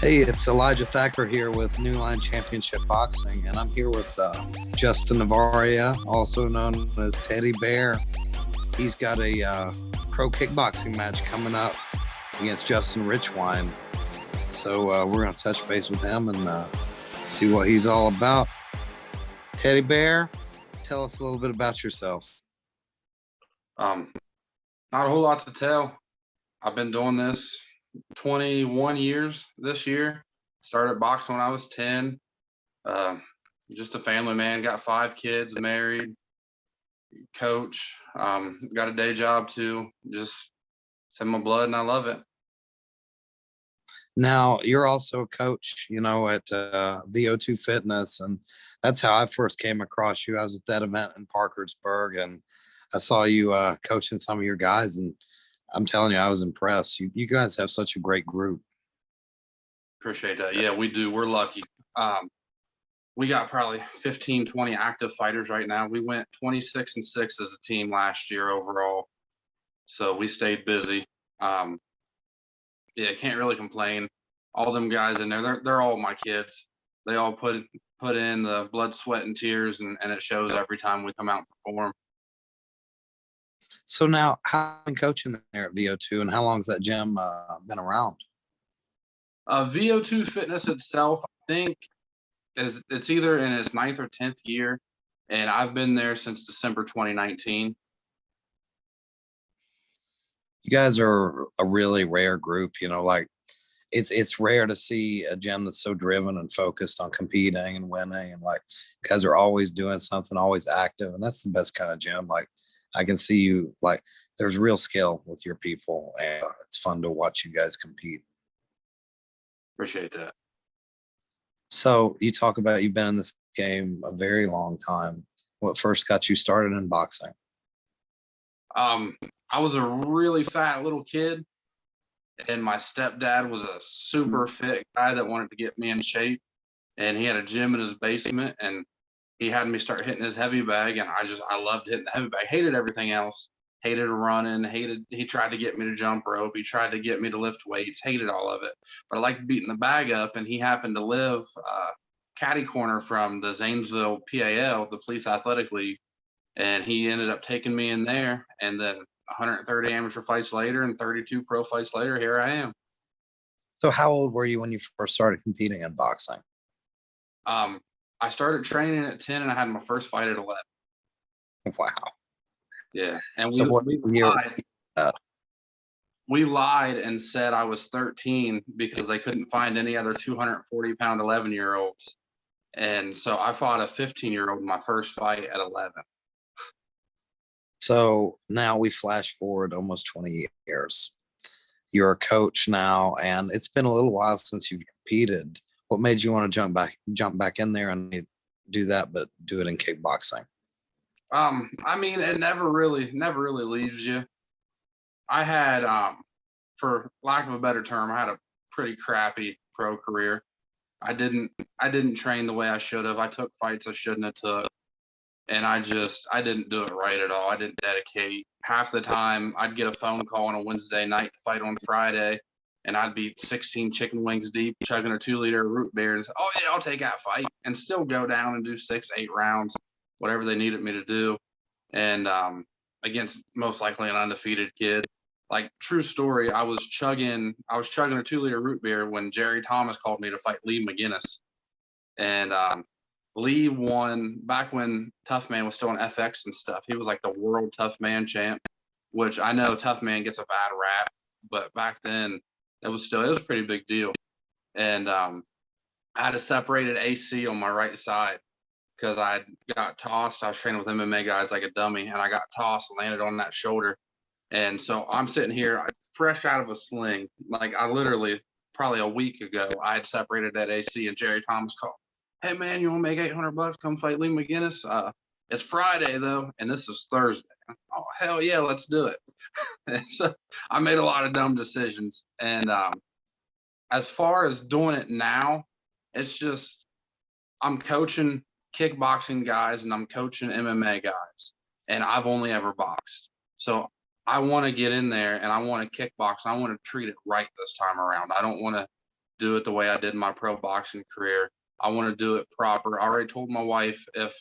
Hey, it's Elijah Thacker here with New Line Championship Boxing, and I'm here with Justin Novaria, also known as Teddy Baer. He's got a pro kickboxing match coming up against Justin Richwine. So we're going to touch base with him and see what he's all about. Teddy Baer, tell us a little bit about yourself. Um, Not a whole lot to tell. I've been doing this 21 years this year. Started boxing when I was 10. Just a family man, got 5 kids, married, coach, got a day job too. Just it's in my blood and I love it. Now, you're also a coach, at VO2 Fitness, and that's how I first came across you. I was at that event in Parkersburg, and I saw you coaching some of your guys, and I'm telling you, I was impressed. You guys have such a great group. Appreciate that. Yeah, we do. We're lucky. We got probably 15, 20 active fighters right now. We went 26-6 as a team last year overall. So we stayed busy. Yeah, can't really complain. All them guys in there, they're all my kids. They all put in the blood, sweat, and tears, and it shows every time we come out and perform. So now, how been coaching there at VO2, and how long has that gym been around? VO2 Fitness itself, I think, it's either in its 9th or 10th year, and I've been there since December 2019. You guys are a really rare group, like it's rare to see a gym that's so driven and focused on competing and winning, and like you guys are always doing something, always active, and that's the best kind of gym. Like I can see you, like there's real skill with your people, and it's fun to watch you guys compete. Appreciate that. So you talk about you've been in this game a very long time. What first got you started in boxing? I was a really fat little kid, and my stepdad was a super fit guy that wanted to get me in shape, and he had a gym in his basement, and he had me start hitting his heavy bag, and I loved hitting the heavy bag. Hated everything else. Hated running. He tried to get me to jump rope. He tried to get me to lift weights. Hated all of it. But I liked beating the bag up, and he happened to live catty corner from the Zanesville PAL, the Police Athletic League, and he ended up taking me in there. And then 130 amateur fights later and 32 pro fights later, here I am. So how old were you when you first started competing in boxing? I started training at 10, and I had my first fight at 11. Wow. Yeah, and So what year? We lied and said I was 13 because they couldn't find any other 240-pound 11-year-olds. And so I fought a 15-year-old in my first fight at 11. So now we flash forward almost 20 years. You're a coach now, and it's been a little while since you've competed. What made you want to jump back in there and do that, but do it in kickboxing? I mean, it never really leaves you. I had, for lack of a better term, I had a pretty crappy pro career. I didn't train the way I should have. I took fights I shouldn't have took, and I didn't do it right at all. I didn't dedicate. Half the time, I'd get a phone call on a Wednesday night to fight on Friday, and I'd be 16 chicken wings deep, chugging a 2-liter root beer, and say, "Oh yeah, I'll take that fight," and still go down and do 6, 8 rounds, whatever they needed me to do, and against most likely an undefeated kid. Like, true story, I was chugging a 2-liter root beer when Jerry Thomas called me to fight Lee McGinnis, and Lee won back when Tough Man was still on FX and stuff. He was like the world Tough Man champ, which I know Tough Man gets a bad rap, but back then it was a pretty big deal. And I had a separated AC on my right side because I got tossed. I was training with MMA guys like a dummy, and I got tossed and landed on that shoulder. And so I'm sitting here fresh out of a sling. Like, I literally, probably a week ago, I had separated that AC, and Jerry Thomas called, "Hey man, you want to make $800? Come fight Lee McGinnis. It's Friday though, and this is Thursday." Oh hell yeah, let's do it. And so I made a lot of dumb decisions, and as far as doing it now, it's just I'm coaching kickboxing guys and I'm coaching MMA guys, and I've only ever boxed. So I want to get in there and I want to kickbox. I want to treat it right this time around. I don't want to do it the way I did in my pro boxing career. I want to do it proper. I already told my wife if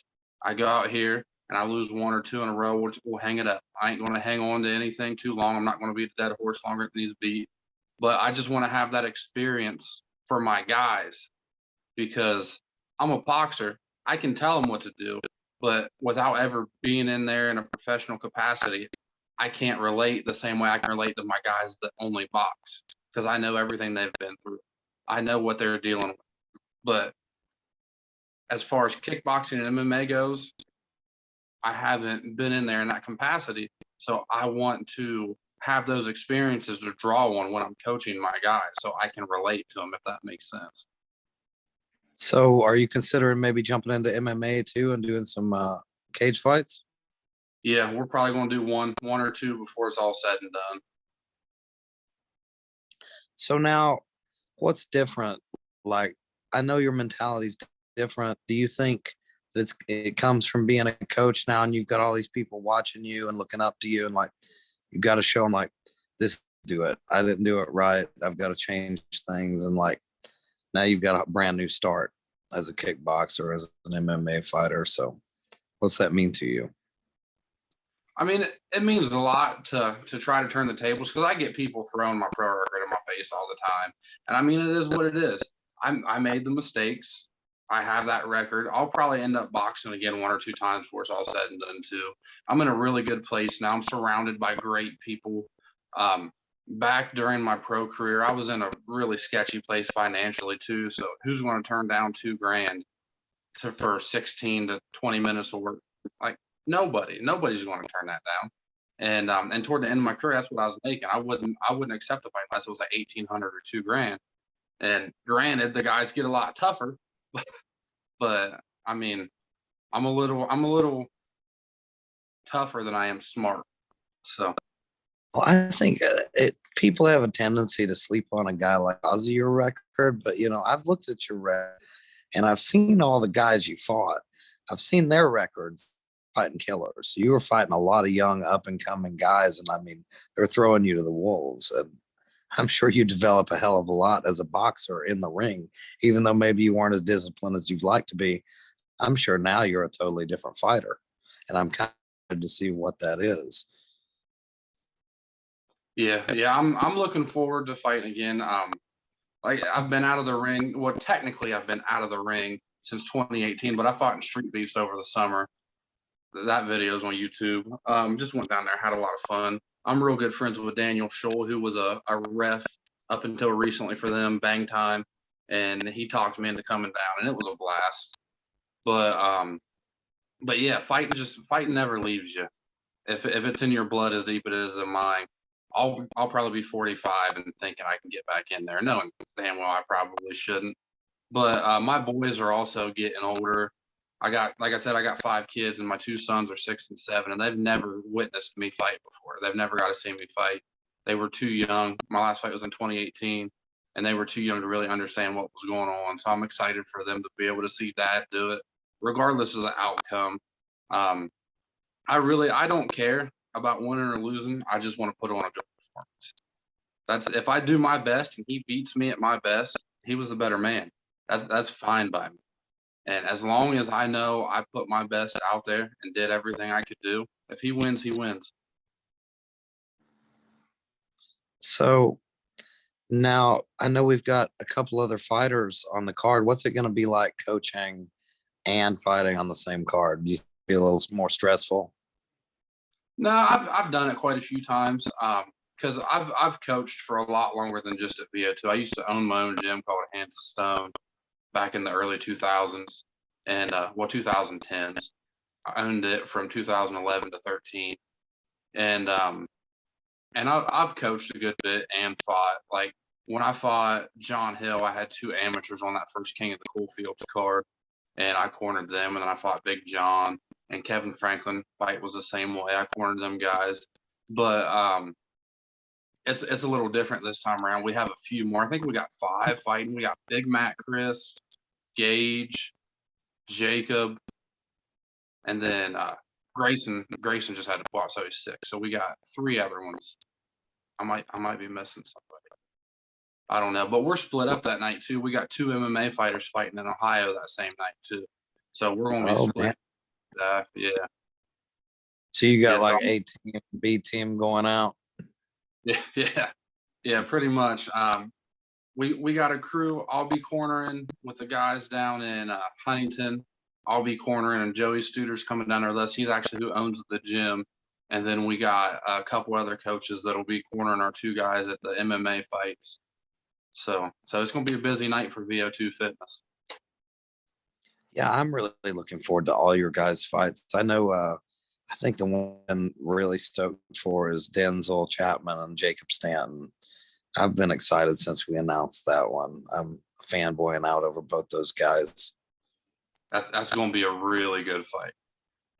I go out here and I lose one or two in a row, we'll hang it up. I ain't going to hang on to anything too long. I'm not going to be a dead horse longer than he's beat. But I just want to have that experience for my guys because I'm a boxer. I can tell them what to do, but without ever being in there in a professional capacity, I can't relate the same way I can relate to my guys that only box because I know everything they've been through. I know what they're dealing with. But as far as kickboxing and MMA goes, I haven't been in there in that capacity. So I want to have those experiences to draw on when I'm coaching my guys so I can relate to them, if that makes sense. So are you considering maybe jumping into MMA too and doing some cage fights? Yeah, we're probably going to do one or two before it's all said and done. So now what's different? Like, I know your mentality's different. Do you think that it comes from being a coach now and you've got all these people watching you and looking up to you and like you've got to show them like this, do it. I didn't do it right. I've got to change things. And like now you've got a brand new start as a kickboxer, as an MMA fighter. So what's that mean to you? I mean, it means a lot to try to turn the tables because I get people throwing my pro record in my face all the time. And I mean, it is what it is. I made the mistakes. I have that record. I'll probably end up boxing again one or two times before it's all said and done too. I'm in a really good place now. I'm surrounded by great people. Back during my pro career, I was in a really sketchy place financially too. So who's going to turn down $2,000 for 16 to 20 minutes of work? Like nobody's going to turn that down. And toward the end of my career, that's what I was making. I wouldn't accept a fight unless it was like 1,800 or $2,000. And granted, the guys get a lot tougher, but I mean, I'm a little tougher than I am smart. So Well, I think people have a tendency to sleep on a guy like Ozzy, your record, but I've looked at your record and I've seen all the guys you fought. I've seen their records fighting killers. You were fighting a lot of young up and coming guys, and I mean, they're throwing you to the wolves. And I'm sure you develop a hell of a lot as a boxer in the ring, even though maybe you weren't as disciplined as you'd like to be. I'm sure now you're a totally different fighter, and I'm kind of to see what that is. yeah, I'm looking forward to fighting again. Like I've been out of the ring. Well, technically, I've been out of the ring since 2018, but I fought in street beefs over the summer. That video is on YouTube. Just went down there, had a lot of fun. I'm real good friends with Daniel Scholl, who was a ref up until recently for them, Bang Time, and he talked me into coming down, and it was a blast. But yeah, fighting never leaves you. If it's in your blood as deep as it is in mine, I'll probably be 45 and thinking I can get back in there, knowing damn well I probably shouldn't. But my boys are also getting older. Like I said, I got 5 kids, and my 2 sons are 6 and 7, and they've never witnessed me fight before. They've never got to see me fight. They were too young. My last fight was in 2018, and they were too young to really understand what was going on. So I'm excited for them to be able to see Dad do it, regardless of the outcome. I don't care about winning or losing. I just want to put on a good performance. That's if I do my best and he beats me at my best, he was the better man. That's fine by me. And as long as I know I put my best out there and did everything I could do, if he wins, he wins. So now I know we've got a couple other fighters on the card. What's it going to be like coaching and fighting on the same card? Do you feel a little more stressful? No, I've done it quite a few times. Because I've coached for a lot longer than just at VO2. I used to own my own gym called Hands of Stone back in the early 2000s and 2010s. I owned it from 2011 to 13, and I've coached a good bit and fought. Like when I fought John Hill, I had 2 amateurs on that first King of the Coolfields card, and I cornered them. And then I fought Big John and Kevin Franklin. Fight was the same way. I cornered them guys, but it's a little different this time around. We have a few more. I think we got 5 fighting. We got Big Matt Chris, Gage, Jacob, and then Grayson. Grayson just had to pull out, so he's 6. So we got 3 other ones. I might be missing somebody. I don't know, but we're split up that night too. We got 2 MMA fighters fighting in Ohio that same night too. So we're gonna be Oh, split. man. Yeah, So you got yeah. So like A team, B team going out. yeah, pretty much. We got a crew. I'll be cornering with the guys down in Huntington. I'll be cornering, and Joey Studer's coming down our list. He's actually who owns the gym. And then we got a couple other coaches that'll be cornering our 2 guys at the MMA fights. So it's gonna be a busy night for VO2 Fitness. Yeah, I'm really looking forward to all your guys' fights. I know. I think the one I'm really stoked for is Denzel Chapman and Jacob Stanton. I've been excited since we announced that one. I'm fanboying out over both those guys. That's gonna be a really good fight.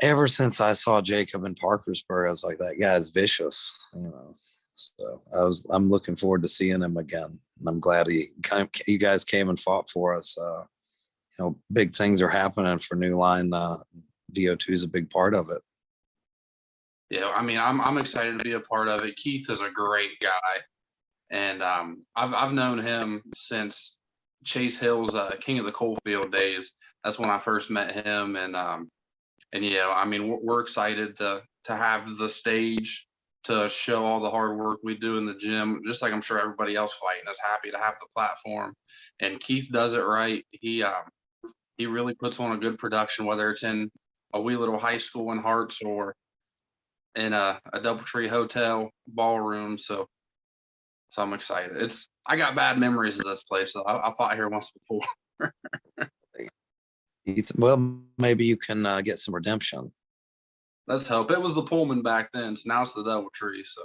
Ever since I saw Jacob in Parkersburg, I was like, that guy's vicious, you know. So I'm looking forward to seeing him again, and I'm glad you guys came and fought for us. You know, big things are happening for New Line. VO2 is a big part of it. Yeah, I mean, I'm excited to be a part of it. Keith is a great guy, and I've known him since Chase Hill's King of the Coalfield days. That's when I first met him, and yeah, I mean, we're excited to have the stage to show all the hard work we do in the gym, just like I'm sure everybody else fighting is happy to have the platform. And Keith does it right. He really puts on a good production, whether it's in a wee little high school in Hearts or in a DoubleTree hotel ballroom. So I'm excited. I got bad memories of this place. So I fought here once before. Well, maybe you can get some redemption. Let's hope. It was the Pullman back then, so now it's the DoubleTree. So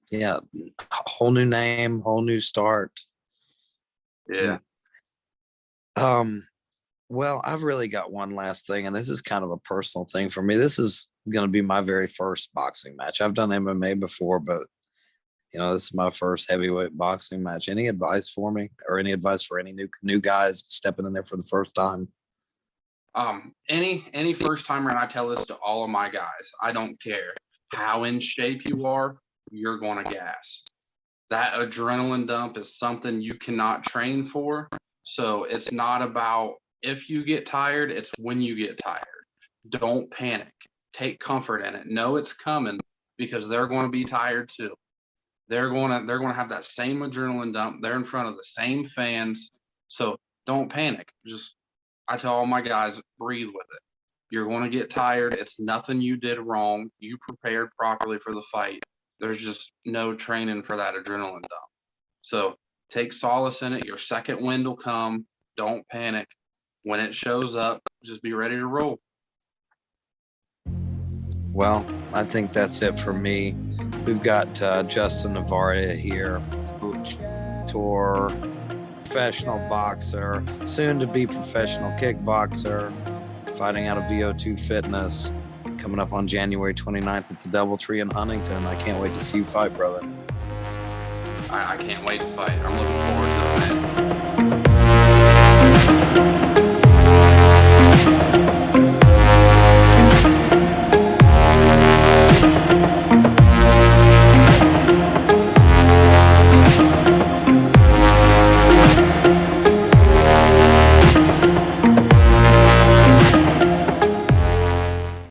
yeah, whole new name, whole new start. Yeah. Well, I've really got one last thing, and this is kind of a personal thing for me. This is going to be my very first boxing match. I've done MMA before, but you know, this is my first heavyweight boxing match. Any advice for me, or any advice for any new guys stepping in there for the first time? Any first timer, and I tell this to all of my guys, I don't care how in shape you are, you're going to gas. That adrenaline dump is something you cannot train for. So it's not about if you get tired, it's when you get tired. Don't panic. Take comfort in it. Know it's coming, because they're going to be tired too. They're going to have that same adrenaline dump. They're in front of the same fans. So don't panic. I tell all my guys, breathe with it. You're going to get tired. It's nothing you did wrong. You prepared properly for the fight. There's just no training for that adrenaline dump. So take solace in it. Your second wind will come. Don't panic. When it shows up, just be ready to roll. Well, I think that's it for me. We've got Justin Novaria here, tour, professional boxer, soon to be professional kickboxer, fighting out of VO2 Fitness, coming up on January 29th at the DoubleTree in Huntington. I can't wait to see you fight, brother. I can't wait to fight. I'm looking forward to it, man.